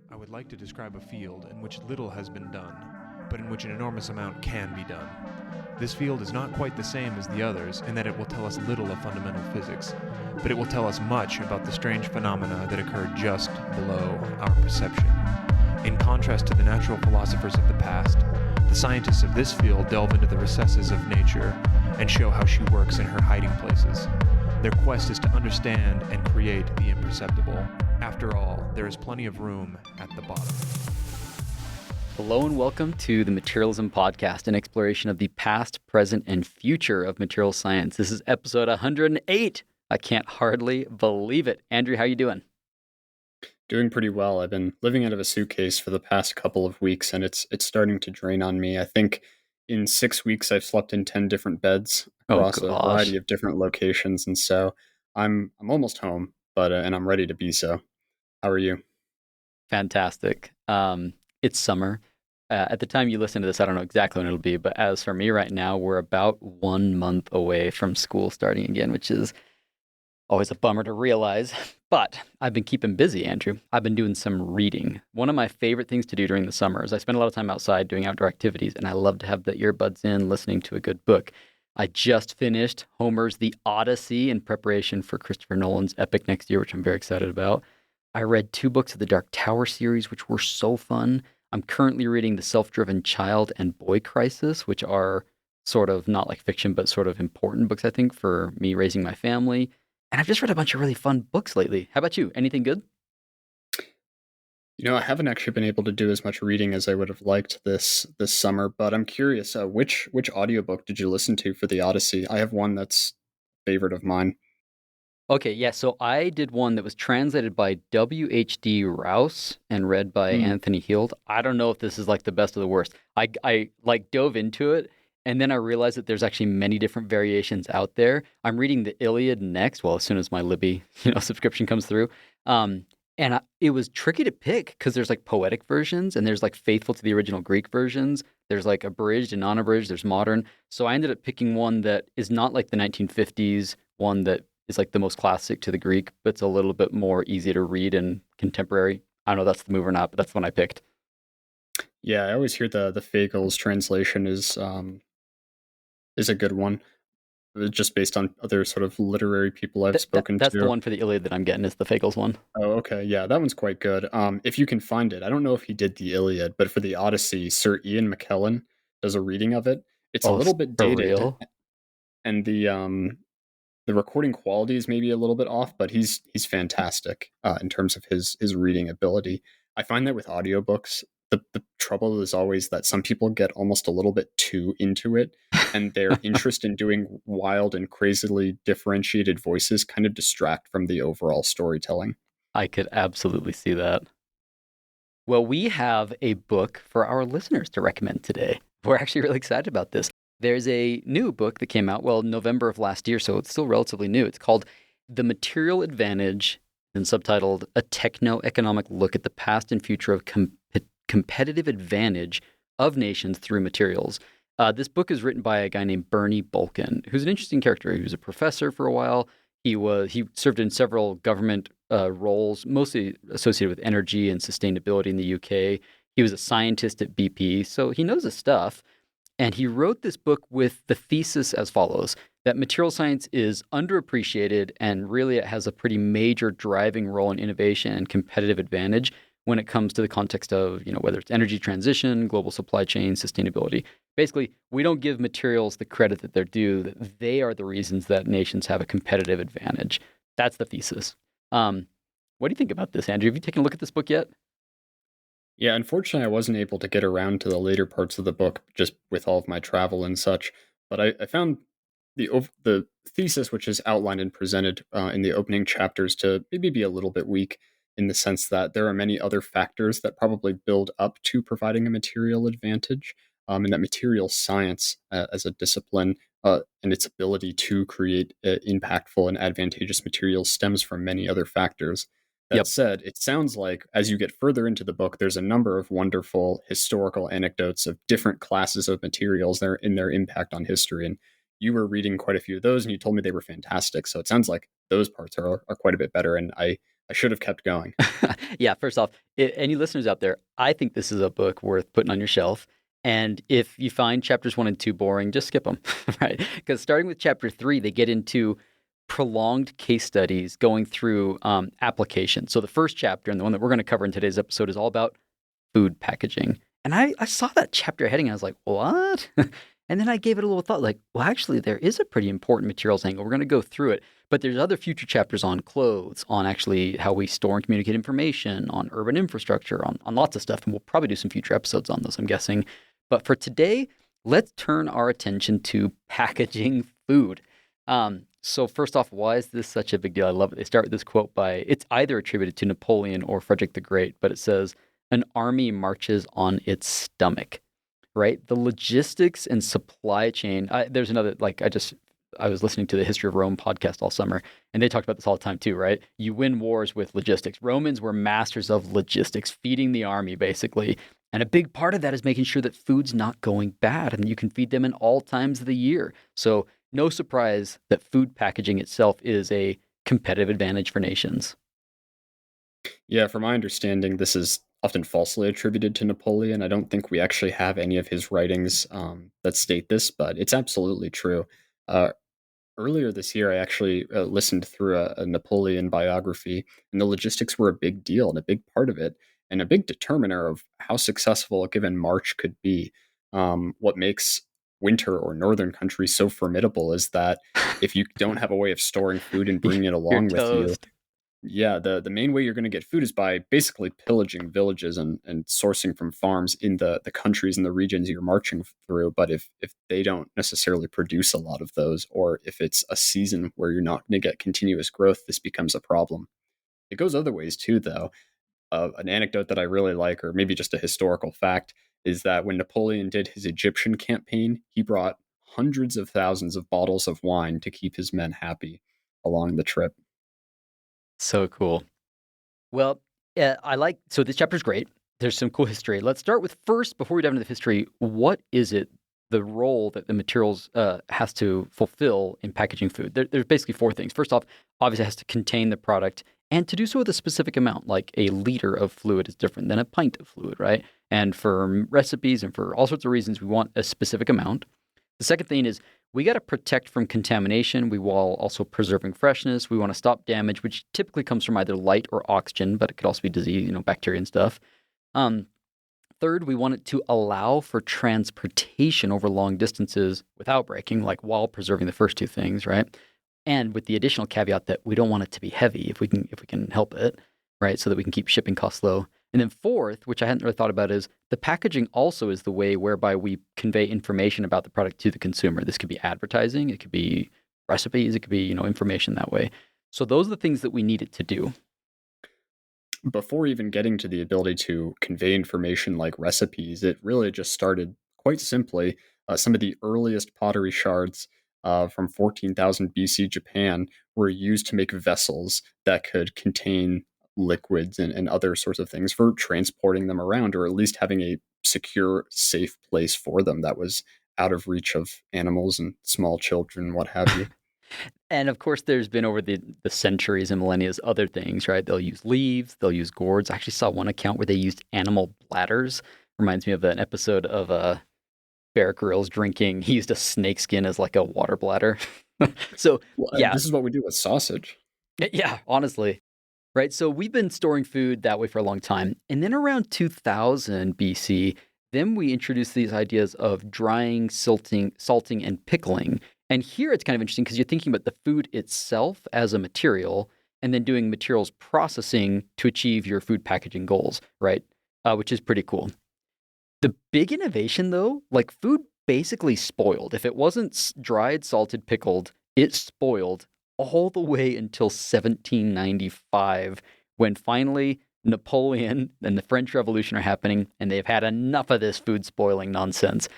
I would like to describe a field in which little has been done, but in which an enormous amount can be done. This field is not quite the same as the others in that it will tell us little of fundamental physics, but it will tell us much about the strange phenomena that occur just below our perception. In contrast to the natural philosophers of the past, the scientists of this field delve into the recesses of nature and show how she works in her hiding places. Their quest is to understand and create the imperceptible. After all, there is plenty of room at the bottom. Hello and welcome to the Materialism Podcast, an exploration of the past, present, and future of material science. This is episode 108. I can't hardly believe it. Andrew, how you doing? Doing pretty well. I've been living out of a suitcase for the past couple of weeks, and it's starting to drain on me. I think in 6 weeks I've slept in 10 different beds across a variety of different locations, and so I'm almost home, but and I'm ready to be so. How are you? Fantastic. It's summer. At the time you listen to this, I don't know exactly when it'll be, but as for me right now, we're about 1 month away from school starting again, which is always a bummer to realize. But I've been keeping busy, Andrew. I've been doing some reading. One of my favorite things to do during the summer is I spend a lot of time outside doing outdoor activities, and I love to have the earbuds in, listening to a good book. I just finished Homer's The Odyssey in preparation for Christopher Nolan's epic next year, which I'm very excited about. I read 2 books of the Dark Tower series, which were so fun. I'm currently reading The Self-Driven Child and Boy Crisis, which are sort of not like fiction, but sort of important books, I think, for me raising my family. And I've just read a bunch of really fun books lately. How about you? Anything good? You know, I haven't actually been able to do as much reading as I would have liked this summer, but I'm curious, which audiobook did you listen to for The Odyssey? I have one that's a favorite of mine. Okay, yeah, so I did one that was translated by W.H.D. Rouse and read by Anthony Heald. I don't know if this is like the best of the worst. I like dove into it, and then I realized that there's actually many different variations out there. I'm reading the Iliad next, well, as soon as my Libby, subscription comes through. It was tricky to pick because there's like poetic versions and there's like faithful to the original Greek versions. There's like abridged and non-abridged. There's modern. So I ended up picking one that is not like the 1950s one that is like the most classic to the Greek, but it's a little bit more easy to read and contemporary. I don't know if that's the move or not, but that's the one I picked. Yeah, I always hear the Fagles translation is a good one, just based on other sort of literary people I've spoken to. That's the one for the Iliad that I'm getting, is the Fagles one. Oh, okay. Yeah, that one's quite good. If you can find it. I don't know if he did the Iliad, but for the Odyssey, Sir Ian McKellen does a reading of it. It's a little bit dated, real? And the recording quality is maybe a little bit off, but he's fantastic in terms of his reading ability. I find that with audiobooks, the trouble is always that some people get almost a little bit too into it, and their interest in doing wild and crazily differentiated voices kind of distract from the overall storytelling. I could absolutely see that. Well, we have a book for our listeners to recommend today. We're actually really excited about this. There's a new book that came out, November of last year, so it's still relatively new. It's called The Material Advantage, and subtitled A Techno-Economic Look at the Past and Future of Competitive Advantage of Nations Through Materials. This book is written by a guy named Bernie Bulkin, who's an interesting character. He was a professor for a while. He served in several government roles, mostly associated with energy and sustainability in the UK. He was a scientist at BP, so he knows his stuff. And he wrote this book with the thesis as follows, that material science is underappreciated and really it has a pretty major driving role in innovation and competitive advantage when it comes to the context of, whether it's energy transition, global supply chain, sustainability. Basically, we don't give materials the credit that they're due, that they are the reasons that nations have a competitive advantage. That's the thesis. What do you think about this, Andrew? Have you taken a look at this book yet? Yeah, unfortunately, I wasn't able to get around to the later parts of the book just with all of my travel and such. But I found the thesis, which is outlined and presented in the opening chapters, to maybe be a little bit weak in the sense that there are many other factors that probably build up to providing a material advantage, and that material science as a discipline and its ability to create impactful and advantageous materials stems from many other factors. That said, it sounds like as you get further into the book, there's a number of wonderful historical anecdotes of different classes of materials there in their impact on history. And you were reading quite a few of those, and you told me they were fantastic. So it sounds like those parts are quite a bit better. And I I should have kept going. Yeah, first off, any listeners out there, I think this is a book worth putting on your shelf. And if you find chapters 1 and 2 boring, just skip them, right? Because starting with chapter 3, they get into prolonged case studies going through applications. So the first chapter, and the one that we're going to cover in today's episode, is all about food packaging. And I saw that chapter heading, and I was like, what? And then I gave it a little thought, like, well, actually, there is a pretty important materials angle. We're going to go through it. But there's other future chapters on clothes, on actually how we store and communicate information, on urban infrastructure, on lots of stuff. And we'll probably do some future episodes on those, I'm guessing. But for today, let's turn our attention to packaging food. So first off, why is this such a big deal? I love it. They start with this quote it's either attributed to Napoleon or Frederick the Great, but it says, "An army marches on its stomach," right? The logistics and supply chain. There's another, I was listening to the History of Rome podcast all summer, and they talked about this all the time too, right? You win wars with logistics. Romans were masters of logistics, feeding the army basically. And a big part of that is making sure that food's not going bad and you can feed them in all times of the year. So no surprise that food packaging itself is a competitive advantage for nations. Yeah, from my understanding, this is often falsely attributed to Napoleon. I don't think we actually have any of his writings that state this, but it's absolutely true. Uh, Earlier this year, I actually listened through a Napoleon biography, and the logistics were a big deal and a big part of it, and a big determiner of how successful a given march could be. What makes winter or northern countries so formidable is that if you don't have a way of storing food and bringing it You're along with you, toast. yeah, the main way you're going to get food is by basically pillaging villages and sourcing from farms in the countries and the regions you're marching through. But if they don't necessarily produce a lot of those, or if it's a season where you're not going to get continuous growth, this becomes a problem. It goes other ways too, though. An anecdote that I really like, or maybe just a historical fact, is that when Napoleon did his Egyptian campaign, he brought hundreds of thousands of bottles of wine to keep his men happy along the trip. So cool. Well, so this chapter's great. There's some cool history. Let's start with first, before we dive into the history, what is it, the role that the materials has to fulfill in packaging food? There's basically 4 things. First off, obviously it has to contain the product, and to do so with a specific amount, like a liter of fluid is different than a pint of fluid, right? And for recipes and for all sorts of reasons, we want a specific amount. The second thing is we got to protect from contamination. We while also preserving freshness. We want to stop damage, which typically comes from either light or oxygen, but it could also be disease, bacteria and stuff. Third, we want it to allow for transportation over long distances without breaking, like while preserving the first 2 things, right? And with the additional caveat that we don't want it to be heavy if we can help it, right? So that we can keep shipping costs low. And then fourth, which I hadn't really thought about, is the packaging also is the way whereby we convey information about the product to the consumer. This could be advertising, it could be recipes, it could be, information that way. So those are the things that we need it to do. Before even getting to the ability to convey information like recipes, it really just started quite simply. Some of the earliest pottery shards from 14,000 BC Japan were used to make vessels that could contain liquids and other sorts of things for transporting them around, or at least having a secure, safe place for them that was out of reach of animals and small children, what have you. And of course, there's been over the centuries and millennia other things, right? They'll use leaves, they'll use gourds. I actually saw one account where they used animal bladders. Reminds me of an episode of Bear Grylls drinking. He used a snake skin as like a water bladder. So, Well, yeah. this is what we do with sausage. Yeah, honestly. Right. So we've been storing food that way for a long time. And then around 2000 BC, then we introduced these ideas of drying, salting, and pickling. And here it's kind of interesting because you're thinking about the food itself as a material and then doing materials processing to achieve your food packaging goals, right? Which is pretty cool. The big innovation, though, like food basically spoiled. If it wasn't dried, salted, pickled, it spoiled all the way until 1795, when finally Napoleon and the French Revolution are happening, and they've had enough of this food spoiling nonsense.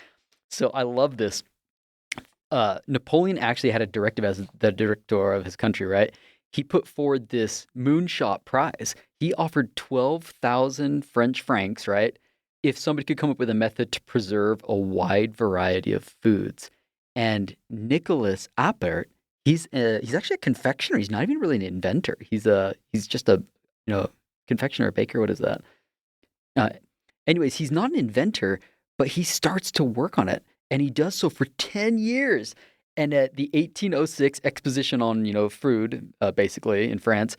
So I love this. Napoleon actually had a directive as the director of his country, right? He put forward this moonshot prize. He offered 12,000 French francs, right? If somebody could come up with a method to preserve a wide variety of foods. And Nicholas Appert, he's actually a confectioner. He's not even really an inventor. He's just a confectioner, baker. What is that? Uh, anyways, he's not an inventor, but he starts to work on it, and he does so for 10 years. And at the 1806 Exposition on, food, basically in France,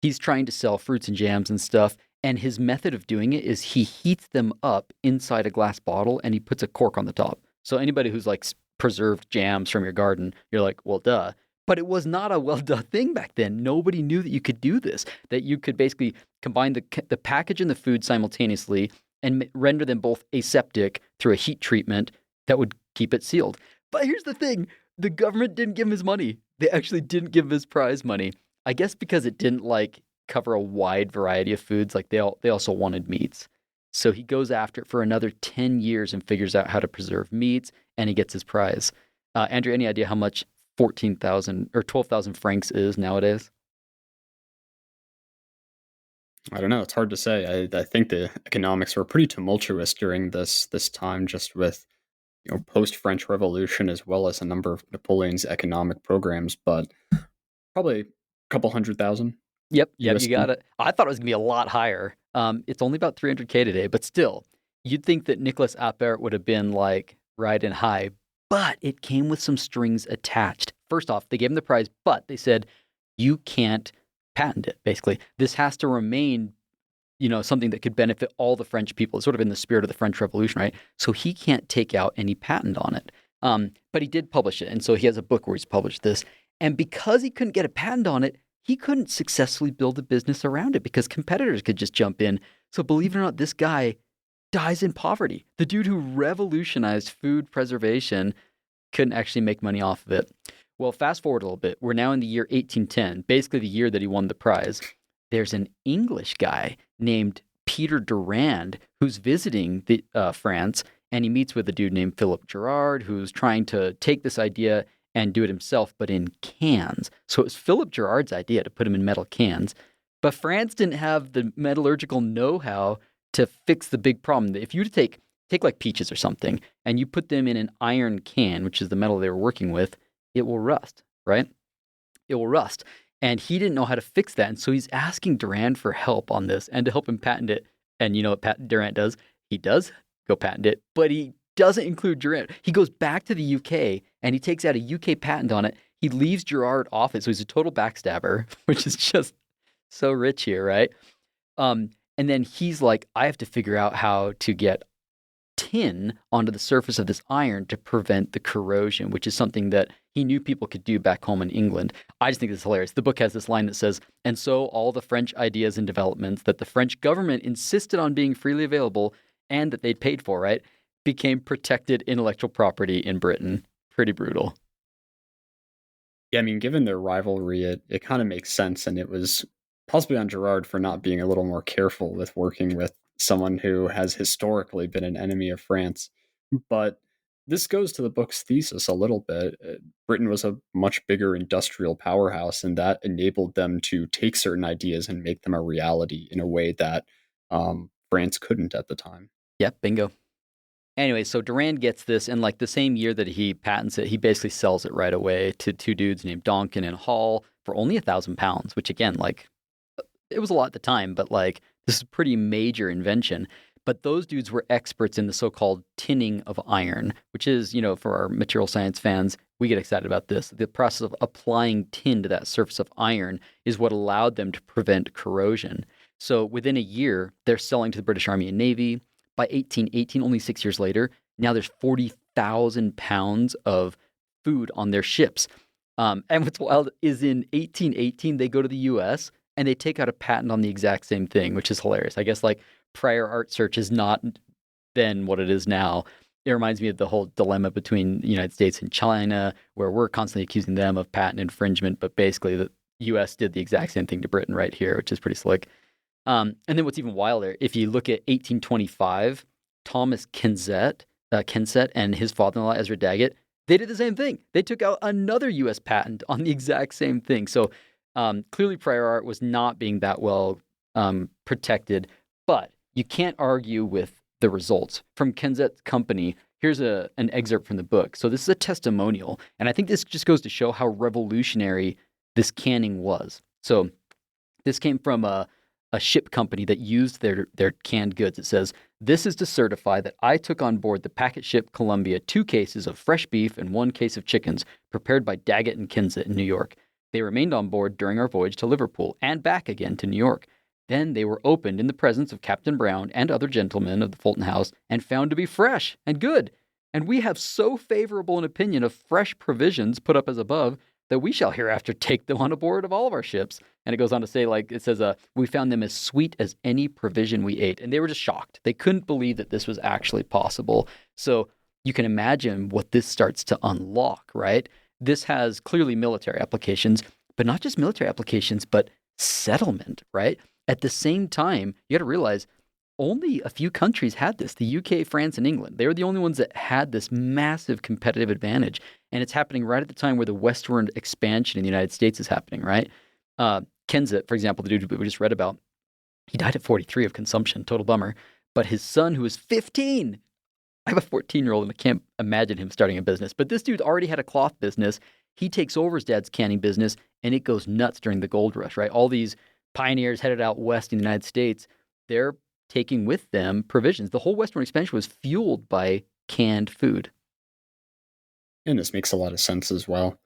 he's trying to sell fruits and jams and stuff. And his method of doing it is he heats them up inside a glass bottle and he puts a cork on the top. So anybody who's like preserved jams from your garden, you're like, well, duh. But it was not a well done thing back then. Nobody knew that you could do this, that you could basically combine the package and the food simultaneously and render them both aseptic through a heat treatment that would keep it sealed. But here's the thing. The government didn't give him his money. They actually didn't give him his prize money. I guess because it didn't cover a wide variety of foods. Like they also wanted meats. So he goes after it for another 10 years and figures out how to preserve meats, and he gets his prize. Andrew, any idea how much 14,000 or 12,000 francs is nowadays? I don't know. It's hard to say. I think the economics were pretty tumultuous during this time, just with post-French Revolution as well as a number of Napoleon's economic programs, but probably a couple 100,000. Yep, USD. you got it. I thought it was going to be a lot higher. It's only about 300K today, but still, you'd think that Nicholas Appert would have been like riding high, but it came with some strings attached. First off, they gave him the prize, but they said, you can't patent it, basically. This has to remain, something that could benefit all the French people. It's sort of in the spirit of the French Revolution, right? So he can't take out any patent on it. But he did publish it, and so he has a book where he's published this. And because he couldn't get a patent on it, he couldn't successfully build a business around it because competitors could just jump in. So believe it or not, this guy dies in poverty. The dude who revolutionized food preservation couldn't actually make money off of it. Well, fast forward a little bit. We're now in the year 1810, basically the year that he won the prize. There's an English guy named Peter Durand who's visiting France, and he meets with a dude named Philip Gerard who's trying to take this idea and do it himself, but in cans. So it was Philip Gerard's idea to put them in metal cans. But France didn't have the metallurgical know-how to fix the big problem. If you take like peaches or something, and you put them in an iron can, which is the metal they were working with, it will rust, right? It will rust. And he didn't know how to fix that. And so he's asking Durand for help on this and to help him patent it. And you know what Durand does? He does go patent it, but he doesn't include Durand. He goes back to the UK and he takes out a UK patent on it. He leaves Gerard off it. So he's a total backstabber, which is just so rich here, right? And then he's like, I have to figure out how to get tin onto the surface of this iron to prevent the corrosion, which is something that he knew people could do back home in England. I just think this is hilarious. The book has this line that says, and so all the French ideas and developments that the French government insisted on being freely available and that they'd paid for, right, became protected intellectual property in Britain. Pretty brutal. Yeah, I mean, given their rivalry, it kind of makes sense, and it was possibly on Gerard for not being a little more careful with working with someone who has historically been an enemy of France. But this goes to the book's thesis a little bit. Britain was a much bigger industrial powerhouse, and that enabled them to take certain ideas and make them a reality in a way that France couldn't at the time. Yep, bingo. Anyway, so Durand gets this, and like the same year that he patents it, he basically sells it right away to two dudes named Donkin and Hall for only £1,000, which again, like, it was a lot at the time, but like, this is a pretty major invention. But those dudes were experts in the so-called tinning of iron, which is, for our material science fans, we get excited about this. The process of applying tin to that surface of iron is what allowed them to prevent corrosion. So within a year, they're selling to the British Army and Navy. By 1818, only 6 years later, now there's 40,000 pounds of food on their ships. And what's wild is in 1818, they go to the U.S., and they take out a patent on the exact same thing, which is hilarious. I guess like prior art search is not then what it is now. It reminds me of the whole dilemma between the United States and China, where we're constantly accusing them of patent infringement, but basically the U.S. did the exact same thing to Britain right here, which is pretty slick. And then what's even wilder, if you look at 1825, Thomas Kensett and his father-in-law, Ezra Daggett, they did the same thing. They took out another U.S. patent on the exact same thing. So clearly prior art was not being that well protected, but you can't argue with the results. From Kensett's company, here's an excerpt from the book. So this is a testimonial, and I think this just goes to show how revolutionary this canning was. So this came from a ship company that used their canned goods. It says, "This is to certify that I took on board the packet ship Columbia 2 cases of fresh beef and 1 case of chickens prepared by Daggett and Kinsit in New York. They remained on board during our voyage to Liverpool and back again to New York. Then they were opened in the presence of Captain Brown and other gentlemen of the Fulton House and found to be fresh and good. And we have so favorable an opinion of fresh provisions put up as above that we shall hereafter take them on aboard of all of our ships." And it goes on to say, like, it says, "We found them as sweet as any provision we ate." And they were just shocked. They couldn't believe that this was actually possible. So you can imagine what this starts to unlock, right? This has clearly military applications, but not just military applications, but settlement, right? At the same time, you got to realize only a few countries had this. The UK, France, and England. They were the only ones that had this massive competitive advantage. And it's happening right at the time where the westward expansion in the United States is happening, right? Kinsit, for example, the dude we just read about, he died at 43 of consumption, total bummer. But his son, who was 15, I have a 14-year-old and I can't imagine him starting a business. But this dude already had a cloth business. He takes over his dad's canning business and it goes nuts during the gold rush, right? All these pioneers headed out west in the United States, they're taking with them provisions. The whole westward expansion was fueled by canned food. And this makes a lot of sense as well.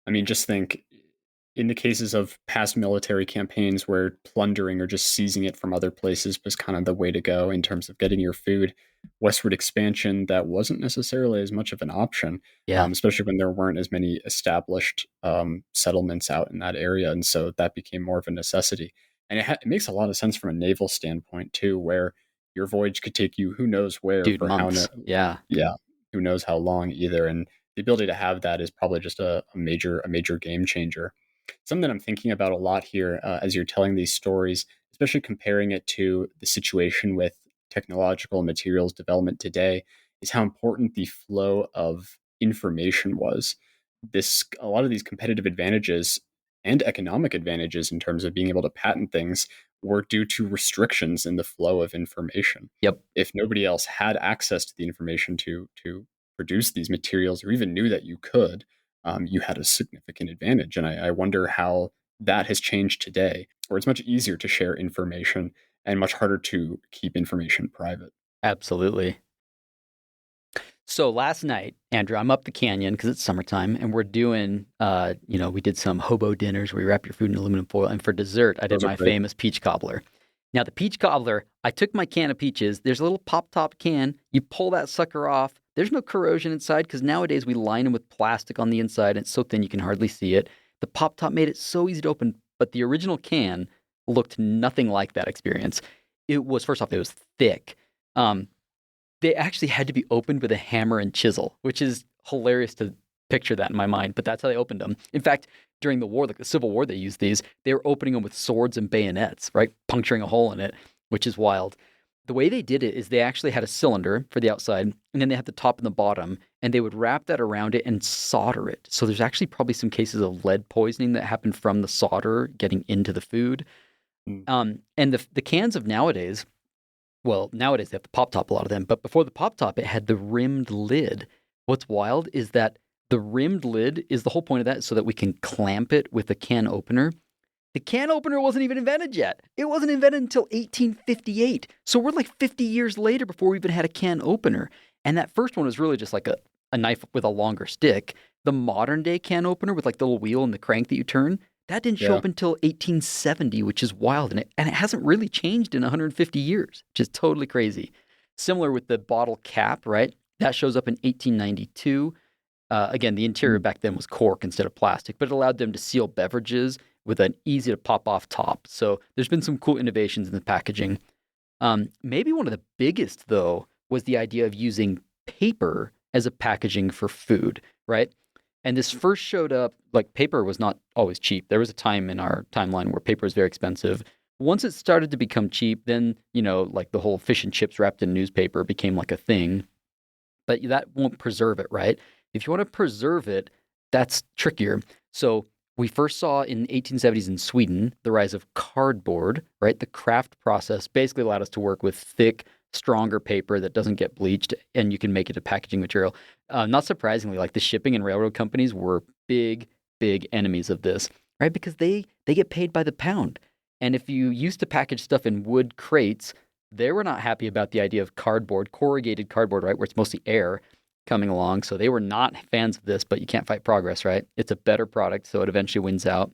I mean, just think in the cases of past military campaigns where plundering or just seizing it from other places was kind of the way to go in terms of getting your food, westward expansion, that wasn't necessarily as much of an option, Yeah. especially when there weren't as many established settlements out in that area. And so that became more of a necessity. And it makes a lot of sense from a naval standpoint, too, where your voyage could take you who knows where Dude, for months. yeah, who knows how long either. And the ability to have that is probably just a major game changer. Something I'm thinking about a lot here as you're telling these stories, especially comparing it to the situation with technological materials development today, is how important the flow of information was. A lot of these competitive advantages and economic advantages in terms of being able to patent things were due to restrictions in the flow of information. Yep. If nobody else had access to the information to produce these materials, or even knew that you could, you had a significant advantage. And I wonder how that has changed today, where it's much easier to share information and much harder to keep information private. Absolutely. So last night, Andrew, I'm up the canyon because it's summertime and we're doing, we did some hobo dinners where you wrap your food in aluminum foil. And for dessert, I did Those are my great. famous peach cobbler. Now, the peach cobbler, I took my can of peaches. There's a little pop-top can. You pull that sucker off. There's no corrosion inside because nowadays we line them with plastic on the inside and it's so thin you can hardly see it. The pop-top made it so easy to open, but the original can looked nothing like that experience. It was, first off, it was thick. They actually had to be opened with a hammer and chisel, which is hilarious to picture that in my mind, but that's how they opened them. In fact, during the war, like the Civil War, they used these. They were opening them with swords and bayonets, right? Puncturing a hole in it, which is wild. The way they did it is they actually had a cylinder for the outside, and then they had the top and the bottom, and they would wrap that around it and solder it. So there's actually probably some cases of lead poisoning that happened from the solder getting into the food. And the cans of nowadays, well, nowadays they have the pop top, a lot of them, but before the pop top, it had the rimmed lid. What's wild is that the rimmed lid is the whole point of that so that we can clamp it with a can opener. The can opener wasn't even invented yet. It wasn't invented until 1858. So we're like 50 years later before we even had a can opener. And that first one was really just like a knife with a longer stick. The modern day can opener with like the little wheel and the crank that you turn, that didn't show up until 1870, which is wild. And it hasn't really changed in 150 years, which is totally crazy. Similar with the bottle cap, right? That shows up in 1892. Again, the interior back then was cork instead of plastic, but it allowed them to seal beverages with an easy to pop off top. So there's been some cool innovations in the packaging. Maybe one of the biggest, though, was the idea of using paper as a packaging for food, right? And this first showed up, like paper was not always cheap. There was a time in our timeline where paper was very expensive. Once it started to become cheap, then, like the whole fish and chips wrapped in newspaper became like a thing. But that won't preserve it, right? If you want to preserve it, that's trickier. So we first saw in the 1870s in Sweden the rise of cardboard, right? The craft process basically allowed us to work with thick, stronger paper that doesn't get bleached, and you can make it a packaging material. Not surprisingly, like the shipping and railroad companies were big enemies of this, right? Because they get paid by the pound. And if you used to package stuff in wood crates, they were not happy about the idea of cardboard, corrugated cardboard, right, where it's mostly air coming along. So they were not fans of this, but you can't fight progress, right? It's a better product, so it eventually wins out.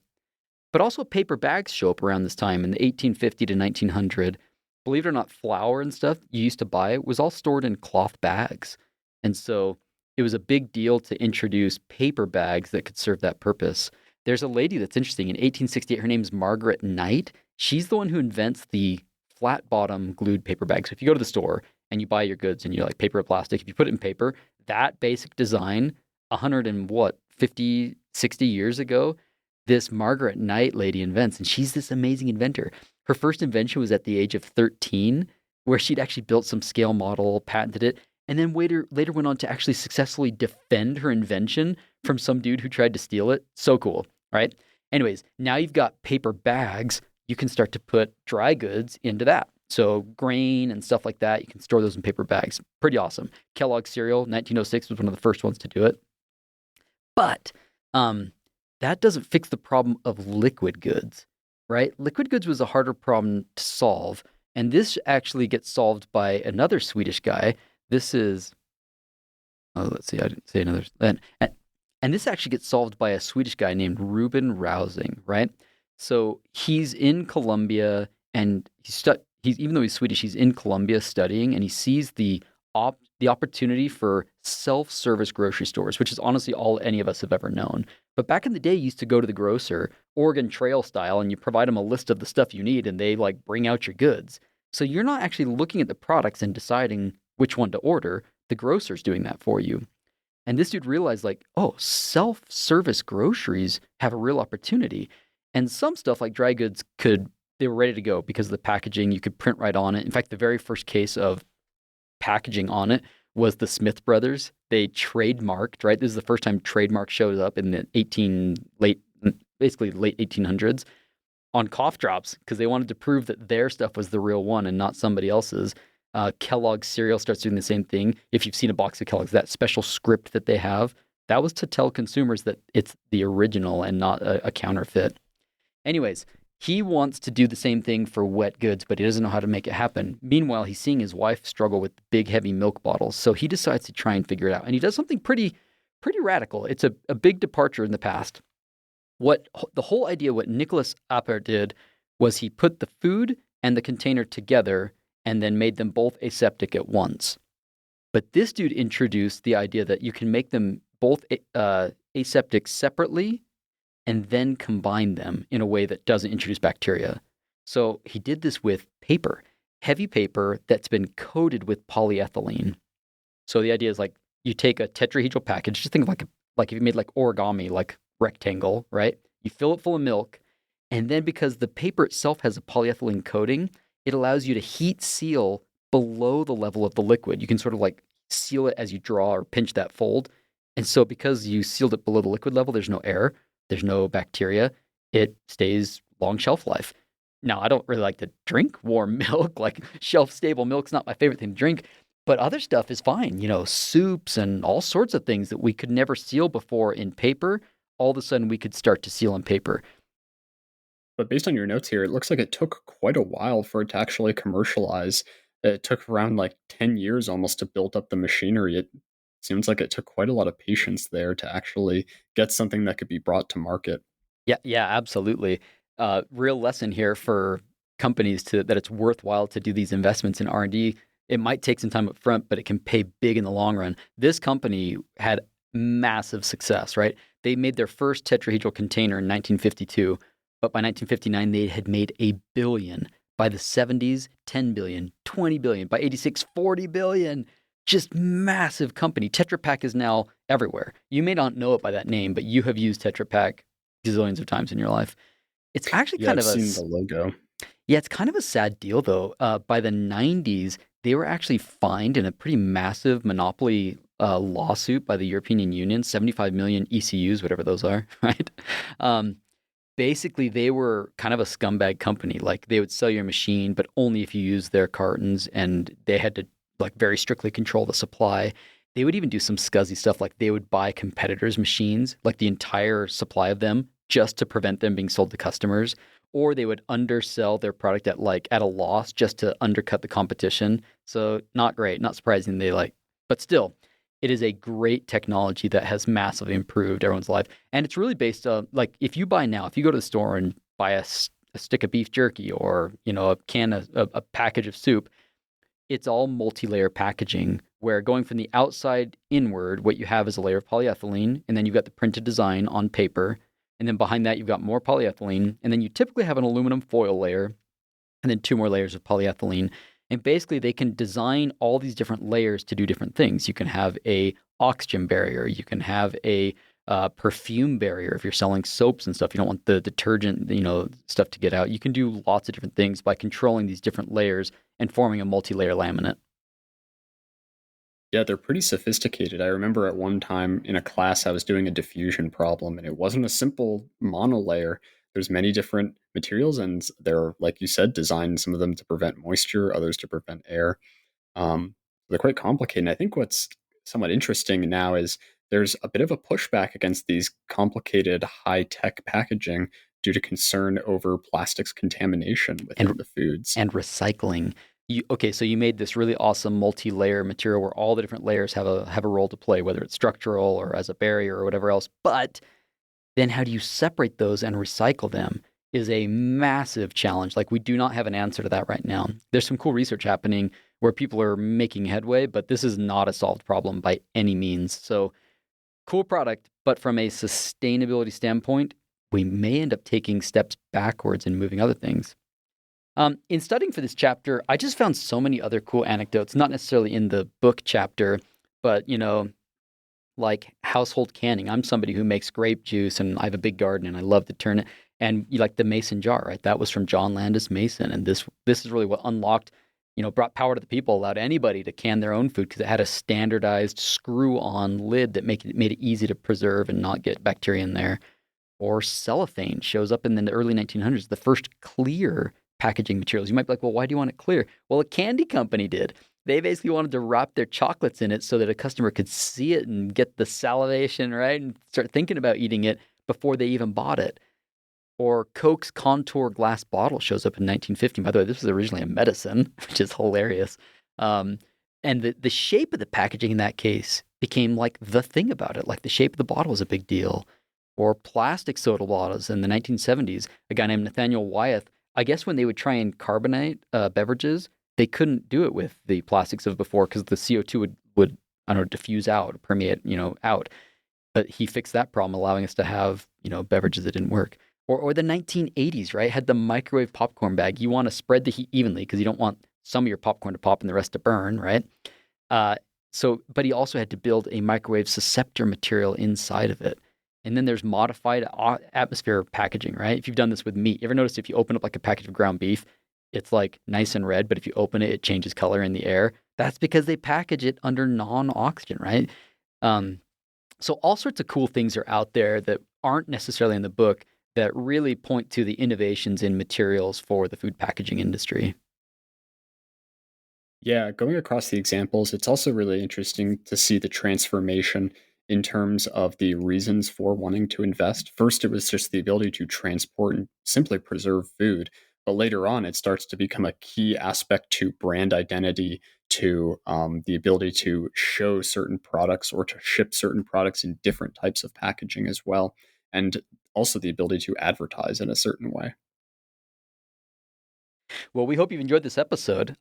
But also paper bags show up around this time in the 1850 to 1900. Believe it or not, flour and stuff you used to buy was all stored in cloth bags. And so it was a big deal to introduce paper bags that could serve that purpose. There's a lady that's interesting. In 1868, her name's Margaret Knight. She's the one who invents the flat bottom glued paper bag. So if you go to the store and you buy your goods and you're like paper or plastic, if you put it in paper, that basic design, 50, 60 years ago, this Margaret Knight lady invents, and she's this amazing inventor. Her first invention was at the age of 13, where she'd actually built some scale model, patented it, and then later went on to actually successfully defend her invention from some dude who tried to steal it. So cool, right? Anyways, now you've got paper bags. You can start to put dry goods into that. So grain and stuff like that, you can store those in paper bags. Pretty awesome. Kellogg's cereal, 1906, was one of the first ones to do it. But that doesn't fix the problem of liquid goods, right? Liquid goods was a harder problem to solve. And this actually gets solved by another Swedish guy. This is, let's see, I didn't say another. And this actually gets solved by a Swedish guy named Ruben Rausing, right? So he's in Colombia, and even though he's Swedish, he's in Colombia studying, and he sees the opportunity for self-service grocery stores, which is honestly all any of us have ever known. But back in the day, you used to go to the grocer, Oregon Trail style, and you provide them a list of the stuff you need, and they like bring out your goods. So you're not actually looking at the products and deciding which one to order. The grocer's doing that for you. And this dude realized like, oh, self-service groceries have a real opportunity. And some stuff like dry goods they were ready to go because of the packaging. You could print right on it. In fact, the very first case of packaging on it was the Smith brothers. They trademarked, right? This is the first time trademark shows up in the late 1800s on cough drops because they wanted to prove that their stuff was the real one and not somebody else's. Kellogg's cereal starts doing the same thing. If you've seen a box of Kellogg's, that special script that they have, that was to tell consumers that it's the original and not a counterfeit. Anyways, he wants to do the same thing for wet goods, but he doesn't know how to make it happen. Meanwhile, he's seeing his wife struggle with big, heavy milk bottles. So he decides to try and figure it out. And he does something pretty radical. It's a big departure in the past. The whole idea, what Nicholas Appert did, was he put the food and the container together and then made them both aseptic at once. But this dude introduced the idea that you can make them both aseptic separately and then combine them in a way that doesn't introduce bacteria. So he did this with paper, heavy paper that's been coated with polyethylene. So the idea is like you take a tetrahedral package, just think of like if you made like origami, like rectangle, right? You fill it full of milk, and then because the paper itself has a polyethylene coating, it allows you to heat seal below the level of the liquid. You can sort of like seal it as you draw or pinch that fold. And so because you sealed it below the liquid level, there's no air, there's no bacteria, it stays long shelf life. Now, I don't really like to drink warm milk, like shelf-stable milk's not my favorite thing to drink, but other stuff is fine. Soups and all sorts of things that we could never seal before in paper, all of a sudden we could start to seal in paper. But based on your notes here, it looks like it took quite a while for it to actually commercialize. It took around like 10 years almost to build up the machinery. It seems like it took quite a lot of patience there to actually get something that could be brought to market. Yeah, absolutely. Real lesson here for companies that it's worthwhile to do these investments in R&D. It might take some time up front, but it can pay big in the long run. This company had massive success, right? They made their first tetrahedral container in 1952, but by 1959, they had made $1 billion. By the 70s, 10 billion, 20 billion. By 86, 40 billion. Just massive company. Tetra Pak is now everywhere. You may not know it by that name, but you have used Tetra Pak gazillions of times in your life. It's actually I've seen the logo. Yeah, it's kind of a sad deal, though. By the 90s, they were actually fined in a pretty massive monopoly lawsuit by the European Union, 75 million ECUs, whatever those are, right? Basically, they were kind of a scumbag company. Like, they would sell your machine, but only if you used their cartons, and they had to like very strictly control the supply. They would even do some scuzzy stuff, like they would buy competitors' machines, like the entire supply of them, just to prevent them being sold to customers. or they would undersell their product at a loss just to undercut the competition. So not great, not surprising but still, it is a great technology that has massively improved everyone's life. And it's really based on, if you go to the store and buy a stick of beef jerky or, a package of soup, it's all multi-layer packaging where going from the outside inward, what you have is a layer of polyethylene, and then you've got the printed design on paper. And then behind that, you've got more polyethylene. And then you typically have an aluminum foil layer and then 2 more layers of polyethylene. And basically, they can design all these different layers to do different things. You can have a oxygen barrier. You can have a perfume barrier if you're selling soaps and stuff. You don't want the detergent, stuff to get out. You can do lots of different things by controlling these different layers and forming a multi-layer laminate. Yeah, they're pretty sophisticated. I remember at one time in a class I was doing a diffusion problem, and it wasn't a simple monolayer. There's many different materials, and they're, like you said, designed, some of them to prevent moisture, others to prevent air. They're quite complicated. And I think what's somewhat interesting now is there's a bit of a pushback against these complicated high-tech packaging due to concern over plastics contamination within the foods. And recycling. So you made this really awesome multi-layer material where all the different layers have a role to play, whether it's structural or as a barrier or whatever else. But then how do you separate those and recycle them is a massive challenge. We do not have an answer to that right now. There's some cool research happening where people are making headway, but this is not a solved problem by any means. So cool product, but from a sustainability standpoint, we may end up taking steps backwards and moving other things. In studying for this chapter, I just found so many other cool anecdotes, not necessarily in the book chapter, but, like household canning. I'm somebody who makes grape juice, and I have a big garden, and I love to turn it. And you like the mason jar, right? That was from John Landis Mason. And this is really what unlocked, brought power to the people, allowed anybody to can their own food because it had a standardized screw-on lid that made it easy to preserve and not get bacteria in there. Or cellophane shows up in the early 1900s, the first clear packaging materials. You might be like, well, why do you want it clear? Well, a candy company did. They basically wanted to wrap their chocolates in it so that a customer could see it and get the salivation, right? And start thinking about eating it before they even bought it. Or Coke's Contour glass bottle shows up in 1950. By the way, this was originally a medicine, which is hilarious. And the shape of the packaging in that case became like the thing about it. Like the shape of the bottle was a big deal. Or plastic soda bottles in the 1970s. A guy named Nathaniel Wyeth, I guess when they would try and carbonate beverages, they couldn't do it with the plastics of before because the CO2 would diffuse out, permeate, out. But he fixed that problem, allowing us to have, beverages that didn't work. Or the 1980s, right? Had the microwave popcorn bag. You want to spread the heat evenly because you don't want some of your popcorn to pop and the rest to burn, right? But he also had to build a microwave susceptor material inside of it. And then there's modified atmosphere packaging, right? If you've done this with meat, you ever noticed if you open up like a package of ground beef, it's like nice and red, but if you open it, it changes color in the air. That's because they package it under non-oxygen, right? So all sorts of cool things are out there that aren't necessarily in the book that really point to the innovations in materials for the food packaging industry. Yeah, going across the examples, it's also really interesting to see the transformation in terms of the reasons for wanting to invest. First, it was just the ability to transport and simply preserve food. But later on, it starts to become a key aspect to brand identity, to the ability to show certain products or to ship certain products in different types of packaging as well. And also the ability to advertise in a certain way. Well, we hope you've enjoyed this episode.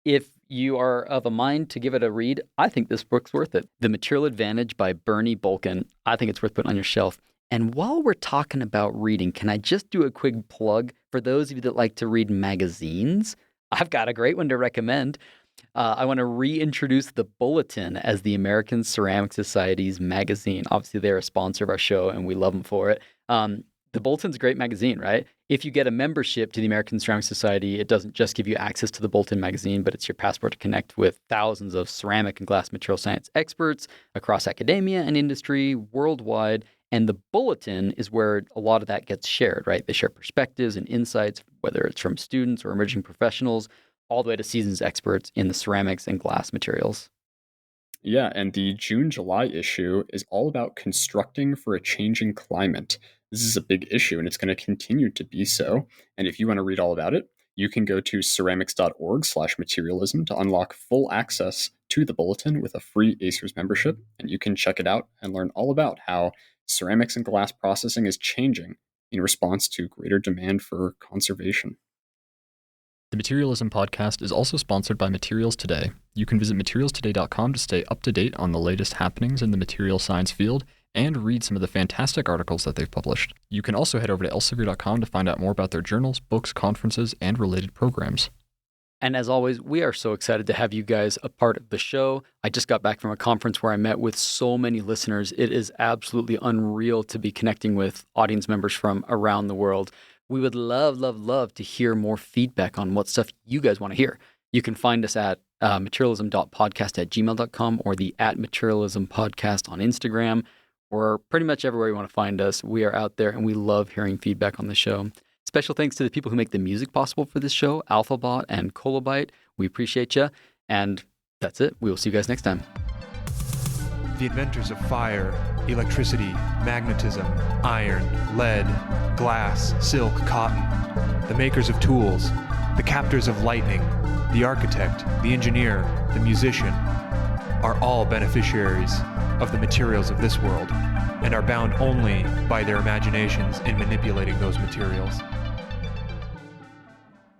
If you are of a mind to give it a read, I think this book's worth it. The Material Advantage by Bernie Bulkin. I think it's worth putting on your shelf. And while we're talking about reading, can I just do a quick plug for those of you that like to read magazines? I've got a great one to recommend. I want to reintroduce The Bulletin as the American Ceramic Society's magazine. Obviously, they're a sponsor of our show, and we love them for it. The Bulletin's a great magazine, right? If you get a membership to the American Ceramic Society, it doesn't just give you access to the Bulletin magazine, but it's your passport to connect with thousands of ceramic and glass material science experts across academia and industry worldwide. And the Bulletin is where a lot of that gets shared, right? They share perspectives and insights, whether it's from students or emerging professionals, all the way to seasoned experts in the ceramics and glass materials. Yeah, and the June-July issue is all about constructing for a changing climate. This is a big issue, and it's going to continue to be so. And if you want to read all about it, you can go to ceramics.org/materialism to unlock full access to the bulletin with a free Acers membership. And you can check it out and learn all about how ceramics and glass processing is changing in response to greater demand for conservation. The Materialism podcast is also sponsored by Materials Today. You can visit materialstoday.com to stay up to date on the latest happenings in the material science field and read some of the fantastic articles that they've published. You can also head over to elsevier.com to find out more about their journals, books, conferences, and related programs. And as always, we are so excited to have you guys a part of the show. I just got back from a conference where I met with so many listeners. It is absolutely unreal to be connecting with audience members from around the world. We would love to hear more feedback on what stuff you guys want to hear. You can find us at materialism.podcast@gmail.com or the @materialismpodcast on Instagram, or pretty much everywhere you want to find us. We are out there and we love hearing feedback on the show. Special thanks to the people who make the music possible for this show, Alphabot and Kolobyte. We appreciate you. And that's it. We will see you guys next time. The inventors of fire, electricity, magnetism, iron, lead, glass, silk, cotton, the makers of tools, the captors of lightning, the architect, the engineer, the musician, are all beneficiaries of the materials of this world and are bound only by their imaginations in manipulating those materials.